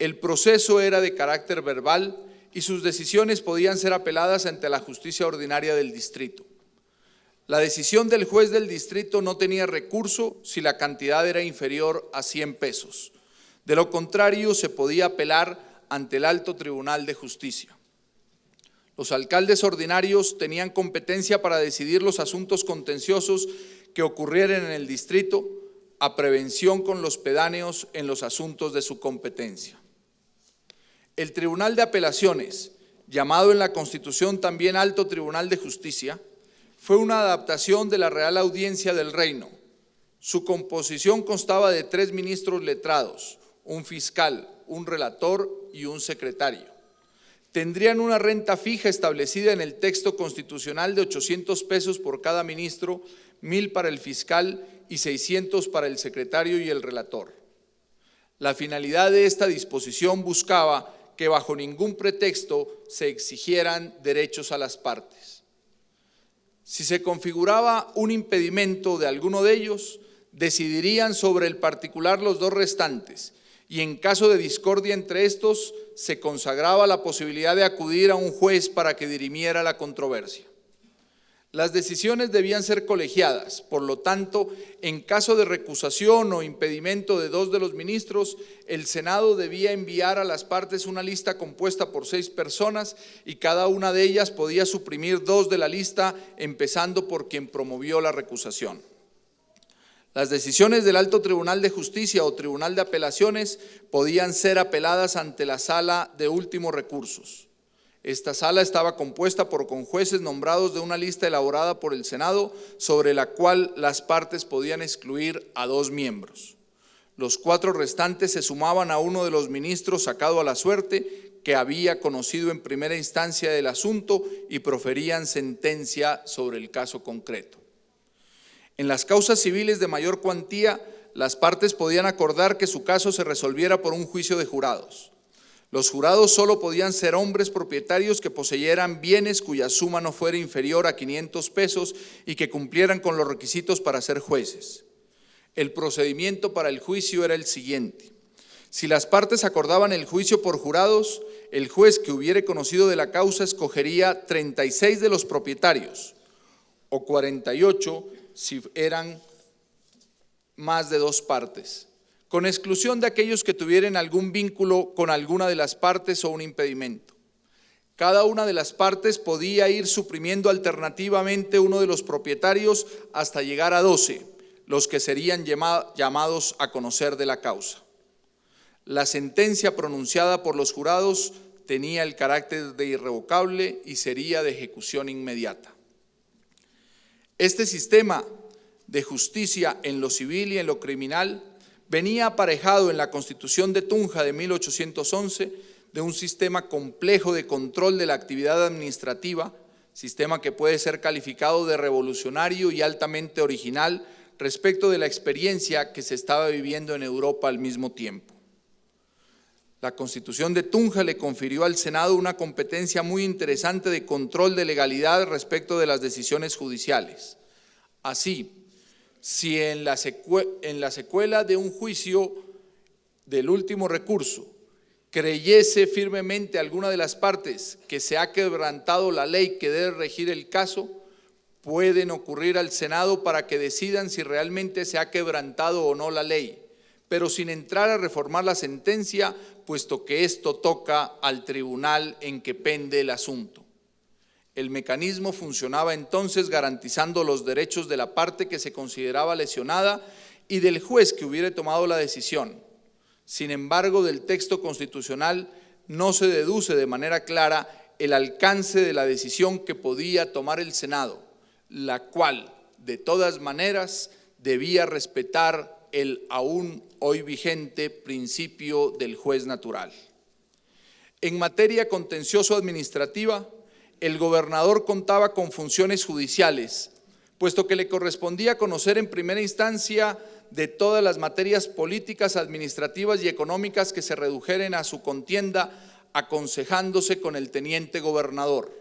El proceso era de carácter verbal y sus decisiones podían ser apeladas ante la justicia ordinaria del distrito. La decisión del juez del distrito no tenía recurso si la cantidad era inferior a 100 pesos. De lo contrario, se podía apelar ante el Alto Tribunal de Justicia. Los alcaldes ordinarios tenían competencia para decidir los asuntos contenciosos que ocurrieran en el distrito, a prevención con los pedáneos en los asuntos de su competencia. El Tribunal de Apelaciones, llamado en la Constitución también Alto Tribunal de Justicia, fue una adaptación de la Real Audiencia del Reino. Su composición constaba de 3 ministros letrados, un fiscal, un relator y un secretario. Tendrían una renta fija establecida en el texto constitucional de 800 pesos por cada ministro, 1,000 para el fiscal y 600 para el secretario y el relator. La finalidad de esta disposición buscaba que bajo ningún pretexto se exigieran derechos a las partes. Si se configuraba un impedimento de alguno de ellos, decidirían sobre el particular los 2 restantes, y en caso de discordia entre estos, se consagraba la posibilidad de acudir a un juez para que dirimiera la controversia. Las decisiones debían ser colegiadas, por lo tanto, en caso de recusación o impedimento de 2 de los ministros, el Senado debía enviar a las partes una lista compuesta por 6 personas y cada una de ellas podía suprimir 2 de la lista, empezando por quien promovió la recusación. Las decisiones del Alto Tribunal de Justicia o Tribunal de Apelaciones podían ser apeladas ante la Sala de Últimos Recursos. Esta sala estaba compuesta por conjueces nombrados de una lista elaborada por el Senado, sobre la cual las partes podían excluir a 2 miembros. Los 4 restantes se sumaban a uno de los ministros sacado a la suerte, que había conocido en primera instancia del asunto, y proferían sentencia sobre el caso concreto. En las causas civiles de mayor cuantía, las partes podían acordar que su caso se resolviera por un juicio de jurados. Los jurados solo podían ser hombres propietarios que poseyeran bienes cuya suma no fuera inferior a 500 pesos y que cumplieran con los requisitos para ser jueces. El procedimiento para el juicio era el siguiente: si las partes acordaban el juicio por jurados, el juez que hubiere conocido de la causa escogería 36 de los propietarios, o 48 si eran más de 2 partes, con exclusión de aquellos que tuvieran algún vínculo con alguna de las partes o un impedimento. Cada una de las partes podía ir suprimiendo alternativamente uno de los propietarios hasta llegar a 12, los que serían llamados a conocer de la causa. La sentencia pronunciada por los jurados tenía el carácter de irrevocable y sería de ejecución inmediata. Este sistema de justicia en lo civil y en lo criminal venía aparejado en la Constitución de Tunja de 1811 de un sistema complejo de control de la actividad administrativa, sistema que puede ser calificado de revolucionario y altamente original respecto de la experiencia que se estaba viviendo en Europa al mismo tiempo. La Constitución de Tunja le confirió al Senado una competencia muy interesante de control de legalidad respecto de las decisiones judiciales. Así, si en la secuela de un juicio del último recurso creyese firmemente alguna de las partes que se ha quebrantado la ley que debe regir el caso, pueden ocurrir al Senado para que decidan si realmente se ha quebrantado o no la ley, pero sin entrar a reformar la sentencia, puesto que esto toca al tribunal en que pende el asunto. El mecanismo funcionaba entonces garantizando los derechos de la parte que se consideraba lesionada y del juez que hubiera tomado la decisión. Sin embargo, del texto constitucional no se deduce de manera clara el alcance de la decisión que podía tomar el Senado, la cual, de todas maneras, debía respetar el aún hoy vigente principio del juez natural. En materia contencioso-administrativa, el gobernador contaba con funciones judiciales, puesto que le correspondía conocer en primera instancia de todas las materias políticas, administrativas y económicas que se redujeren a su contienda, aconsejándose con el teniente gobernador.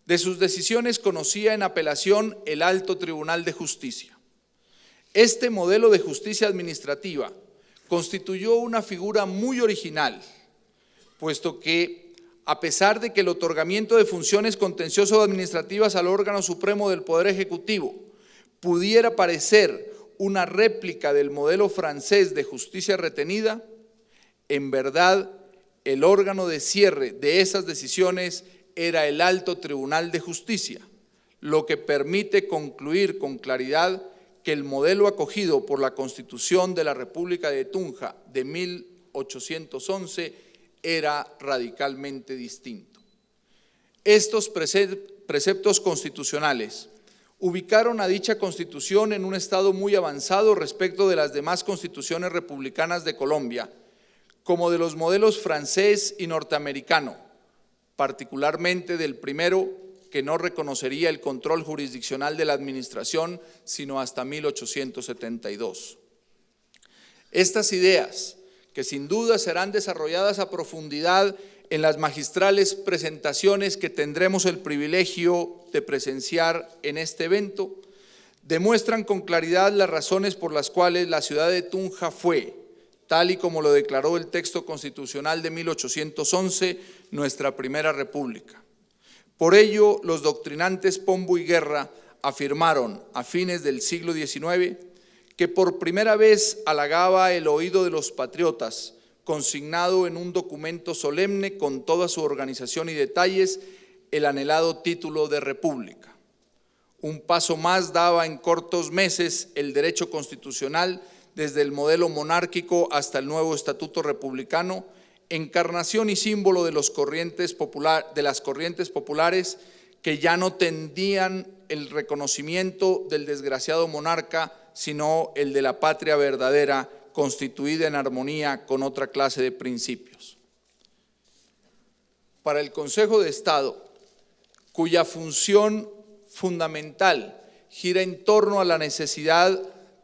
De sus decisiones conocía en apelación el Alto Tribunal de Justicia. Este modelo de justicia administrativa, constituyó una figura muy original, puesto que, a pesar de que el otorgamiento de funciones contencioso-administrativas al órgano supremo del Poder Ejecutivo pudiera parecer una réplica del modelo francés de justicia retenida, en verdad el órgano de cierre de esas decisiones era el Alto Tribunal de Justicia, lo que permite concluir con claridad que el modelo acogido por la Constitución de la República de Tunja de 1811 era radicalmente distinto. Estos preceptos constitucionales ubicaron a dicha Constitución en un estado muy avanzado respecto de las demás constituciones republicanas de Colombia, como de los modelos francés y norteamericano, particularmente del primero, que no reconocería el control jurisdiccional de la administración sino hasta 1872. Estas ideas, que sin duda serán desarrolladas a profundidad en las magistrales presentaciones que tendremos el privilegio de presenciar en este evento, demuestran con claridad las razones por las cuales la ciudad de Tunja fue, tal y como lo declaró el texto constitucional de 1811, nuestra primera república. Por ello, los doctrinantes Pombo y Guerra afirmaron a fines del siglo XIX que por primera vez halagaba el oído de los patriotas, consignado en un documento solemne con toda su organización y detalles, el anhelado título de república. Un paso más daba en cortos meses el derecho constitucional desde el modelo monárquico hasta el nuevo estatuto republicano, encarnación y símbolo de las corrientes populares que ya no tendían el reconocimiento del desgraciado monarca, sino el de la patria verdadera, constituida en armonía con otra clase de principios. Para el Consejo de Estado, cuya función fundamental gira en torno a la necesidad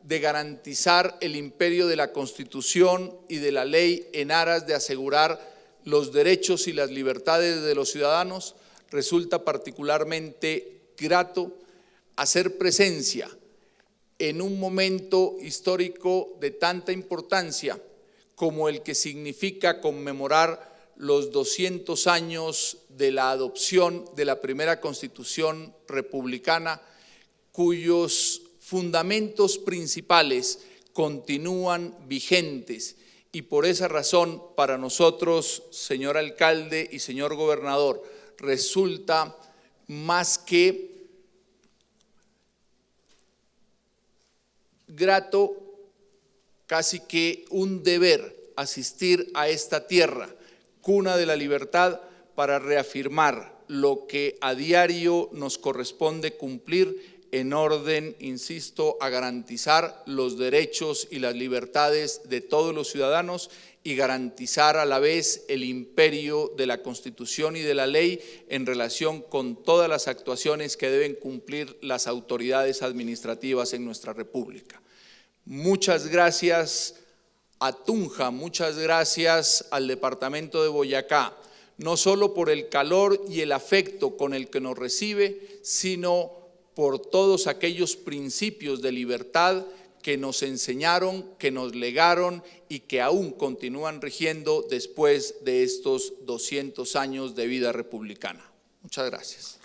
de garantizar el imperio de la Constitución y de la ley en aras de asegurar los derechos y las libertades de los ciudadanos, resulta particularmente grato hacer presencia en un momento histórico de tanta importancia como el que significa conmemorar los 200 años de la adopción de la primera Constitución republicana, cuyos fundamentos principales continúan vigentes, y por esa razón para nosotros, señor alcalde y señor gobernador, resulta más que grato, casi que un deber, asistir a esta tierra, cuna de la libertad, para reafirmar lo que a diario nos corresponde cumplir en orden, insisto, a garantizar los derechos y las libertades de todos los ciudadanos y garantizar a la vez el imperio de la Constitución y de la ley en relación con todas las actuaciones que deben cumplir las autoridades administrativas en nuestra República. Muchas gracias a Tunja, muchas gracias al departamento de Boyacá, no solo por el calor y el afecto con el que nos recibe, sino por todos aquellos principios de libertad que nos enseñaron, que nos legaron y que aún continúan rigiendo después de estos 200 años de vida republicana. Muchas gracias.